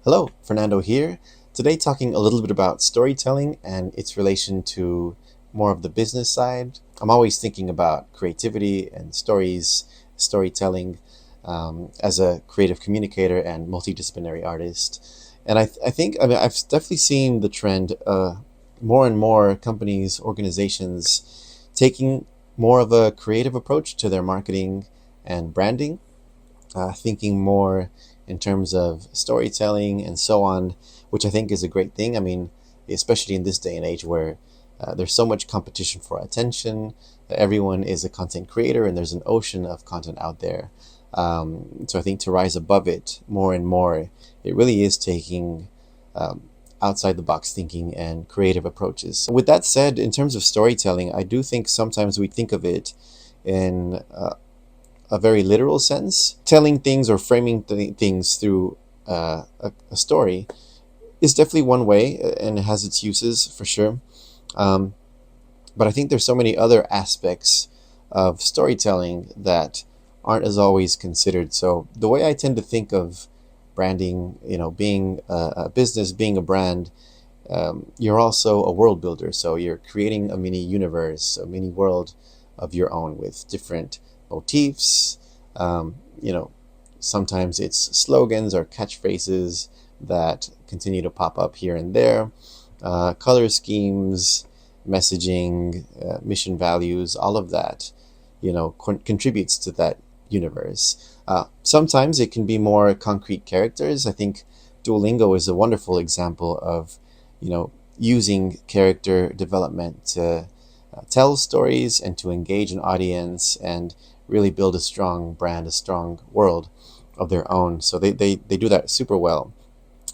Hello, Fernando here. Today, talking a little bit about storytelling and its relation to more of the business side. I'm always thinking about creativity and storytelling as a creative communicator and multidisciplinary artist. And I think, I've definitely seen the trend more and more companies, organizations taking more of a creative approach to their marketing and branding, thinking more in terms of storytelling and so on, which I think is a great thing. I mean, especially in this day and age where there's so much competition for attention, everyone is a content creator and there's an ocean of content out there. So I think to rise above it more and more, it really is taking um, outside the box thinking and creative approaches. With that said, in terms of storytelling, I do think sometimes we think of it in a very literal sense. Telling things or framing things through a story is definitely one way, and it has its uses for sure. Um, but I think there's so many other aspects of storytelling that aren't as always considered. So the way I tend to think of branding, being a business, being a brand, you're also a world builder. So you're creating a mini universe, a mini world of your own with different motifs. Um, you know, Sometimes it's slogans or catchphrases that continue to pop up here and there, color schemes, messaging, mission values, all of that, contributes to that universe. Sometimes it can be more concrete characters. I think Duolingo is a wonderful example of, using character development to tell stories and to engage an audience and really build a strong brand, a strong world of their own. So they do that super well.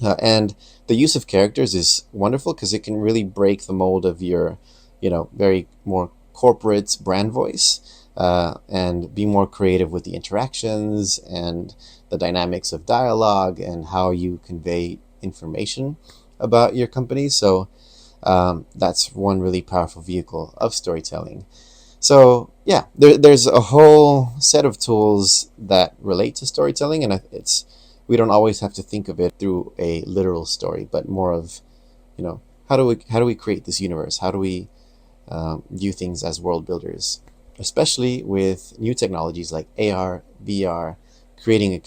And the use of characters is wonderful because it can really break the mold of your, very more corporate brand voice, and be more creative with the interactions and the dynamics of dialogue and how you convey information about your company. So that's one really powerful vehicle of storytelling. So yeah, there's a whole set of tools that relate to storytelling, and it's we don't always have to think of it through a literal story, but more of, how do we create this universe? How do we view things as world builders, especially with new technologies like AR, VR, creating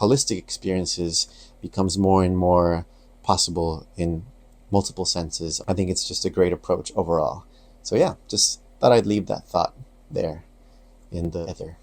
holistic experiences becomes more and more possible in multiple senses. I think it's just a great approach overall. So yeah, just thought I'd leave that thought there in the ether.